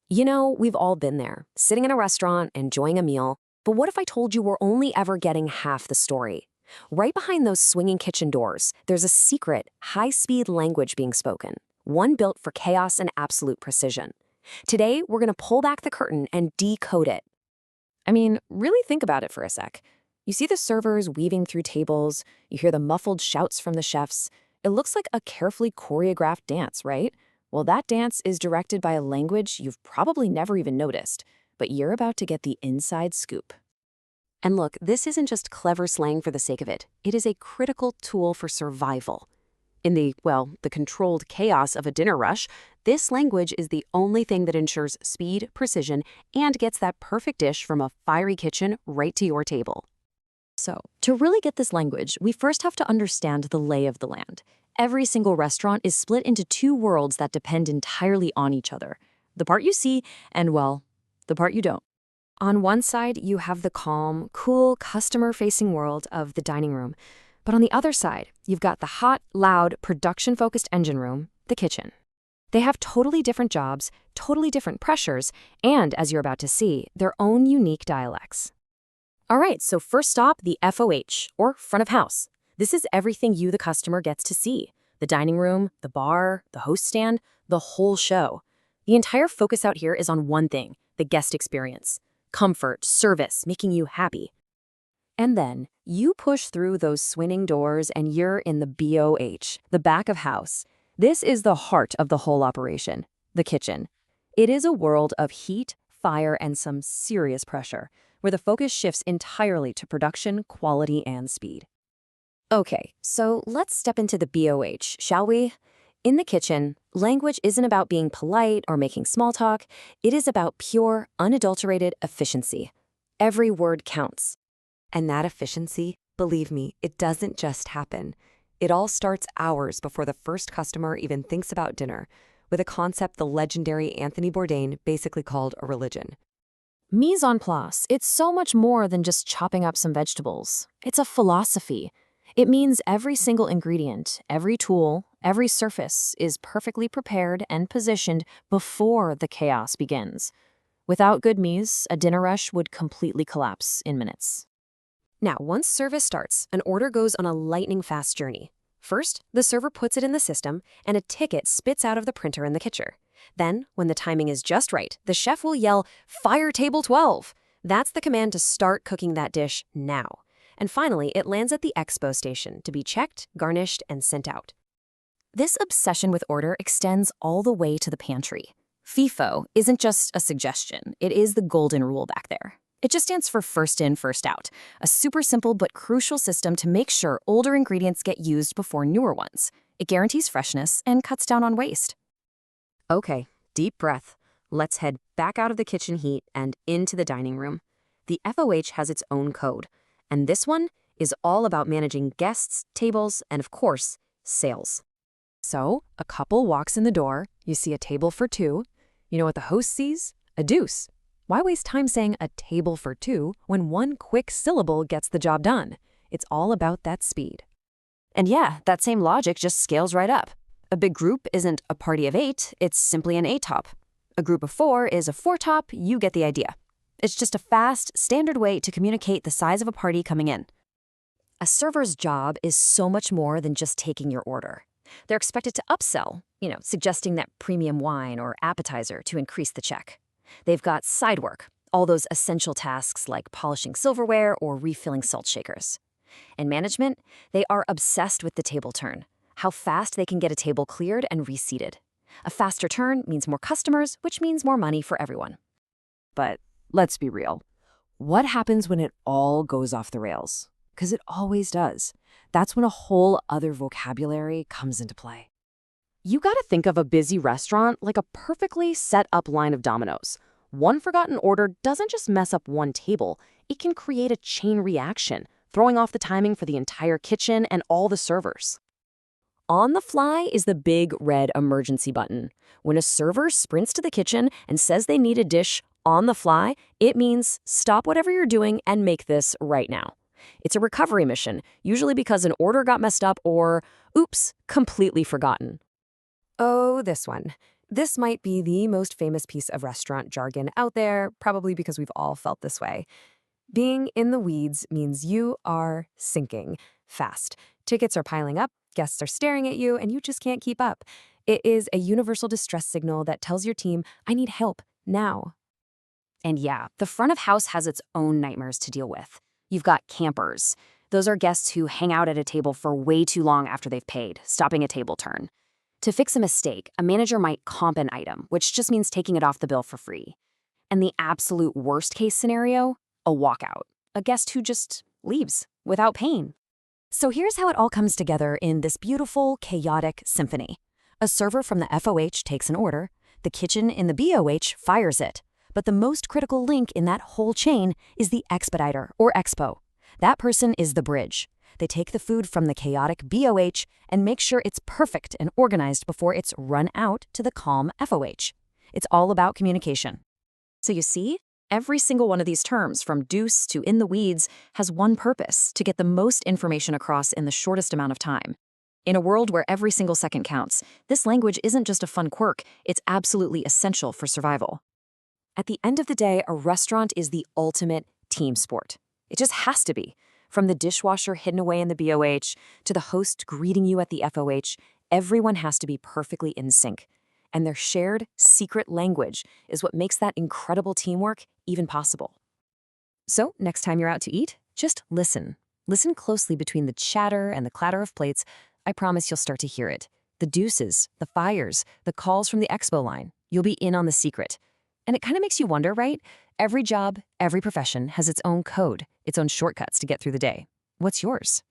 You know, we've all been there, sitting in a restaurant, enjoying a meal. But what if I told you we're only ever getting half the story? Right behind those swinging kitchen doors, there's a secret, high-speed language being spoken, one built for chaos and absolute precision. Today, we're going to pull back the curtain and decode it. I mean, really think about it for a sec. You see the servers weaving through tables, you hear the muffled shouts from the chefs. It looks like a carefully choreographed dance, right? Well, that dance is directed by a language you've probably never even noticed, but you're about to get the inside scoop. And look, this isn't just clever slang for the sake of it. It is a critical tool for survival. In the controlled chaos of a dinner rush, this language is the only thing that ensures speed, precision, and gets that perfect dish from a fiery kitchen right to your table. So, to really get this language, we first have to understand the lay of the land. Every single restaurant is split into two worlds that depend entirely on each other. The part you see and, well, the part you don't. On one side, you have the calm, cool, customer-facing world of the dining room. But on the other side, you've got the hot, loud, production-focused engine room, the kitchen. They have totally different jobs, totally different pressures, and, as you're about to see, their own unique dialects. All right, so first stop, the FOH, or front of house. This is everything you, the customer, gets to see. The dining room, the bar, the host stand, the whole show. The entire focus out here is on one thing, the guest experience. Comfort, service, making you happy. And then, you push through those swinging doors and you're in the BOH, the back of house. This is the heart of the whole operation, the kitchen. It is a world of heat, fire, and some serious pressure, where the focus shifts entirely to production, quality, and speed. Okay, so let's step into the BOH, shall we? In the kitchen, language isn't about being polite or making small talk. It is about pure, unadulterated efficiency. Every word counts. And that efficiency, believe me, it doesn't just happen. It all starts hours before the first customer even thinks about dinner, with a concept the legendary Anthony Bourdain basically called a religion. Mise en place, it's so much more than just chopping up some vegetables. It's a philosophy. It means every single ingredient, every tool, every surface is perfectly prepared and positioned before the chaos begins. Without good mise, a dinner rush would completely collapse in minutes. Now, once service starts, an order goes on a lightning-fast journey. First, the server puts it in the system, and a ticket spits out of the printer in the kitchen. Then, when the timing is just right, the chef will yell, "Fire table 12!" That's the command to start cooking that dish now. And finally, it lands at the expo station to be checked, garnished, and sent out. This obsession with order extends all the way to the pantry. FIFO isn't just a suggestion, it is the golden rule back there. It just stands for first in, first out, a super simple but crucial system to make sure older ingredients get used before newer ones. It guarantees freshness and cuts down on waste. Okay, deep breath. Let's head back out of the kitchen heat and into the dining room. The FOH has its own code, and this one is all about managing guests, tables, and of course, sales. So, a couple walks in the door, you see a table for two. You know what the host sees? A deuce. Why waste time saying a table for two when one quick syllable gets the job done? It's all about that speed. And yeah, that same logic just scales right up. A big group isn't a party of 8, it's simply an 8-top. A group of 4 is a 4-top, you get the idea. It's just a fast, standard way to communicate the size of a party coming in. A server's job is so much more than just taking your order. They're expected to upsell, suggesting that premium wine or appetizer to increase the check. They've got side work, all those essential tasks like polishing silverware or refilling salt shakers. In management, they are obsessed with the table turn, how fast they can get a table cleared and reseated. A faster turn means more customers, which means more money for everyone. But let's be real. What happens when it all goes off the rails? Because it always does. That's when a whole other vocabulary comes into play. You gotta think of a busy restaurant like a perfectly set up line of dominoes. One forgotten order doesn't just mess up one table, it can create a chain reaction, throwing off the timing for the entire kitchen and all the servers. On the fly is the big red emergency button. When a server sprints to the kitchen and says they need a dish on the fly, it means stop whatever you're doing and make this right now. It's a recovery mission, usually because an order got messed up or, oops, completely forgotten. Oh, this one. This might be the most famous piece of restaurant jargon out there, probably because we've all felt this way. Being in the weeds means you are sinking fast. Tickets are piling up, guests are staring at you, and you just can't keep up. It is a universal distress signal that tells your team, I need help now. And yeah, the front of house has its own nightmares to deal with. You've got campers. Those are guests who hang out at a table for way too long after they've paid, stopping a table turn. To fix a mistake, a manager might comp an item, which just means taking it off the bill for free. And the absolute worst case scenario, a walkout, a guest who just leaves without paying. So here's how it all comes together in this beautiful, chaotic symphony. A server from the FOH takes an order, the kitchen in the BOH fires it. But the most critical link in that whole chain is the expediter, or expo. That person is the bridge. They take the food from the chaotic BOH and make sure it's perfect and organized before it's run out to the calm FOH. It's all about communication. So you see, every single one of these terms, from deuce to in the weeds, has one purpose: to get the most information across in the shortest amount of time. In a world where every single second counts, this language isn't just a fun quirk, it's absolutely essential for survival. At the end of the day, a restaurant is the ultimate team sport. It just has to be. From the dishwasher hidden away in the BOH to the host greeting you at the FOH, everyone has to be perfectly in sync. And their shared, secret language is what makes that incredible teamwork even possible. So, next time you're out to eat, just listen. Listen closely between the chatter and the clatter of plates. I promise you'll start to hear it. The deuces, the fires, the calls from the expo line. You'll be in on the secret. And it kind of makes you wonder, right? Every job, every profession has its own code, its own shortcuts to get through the day. What's yours?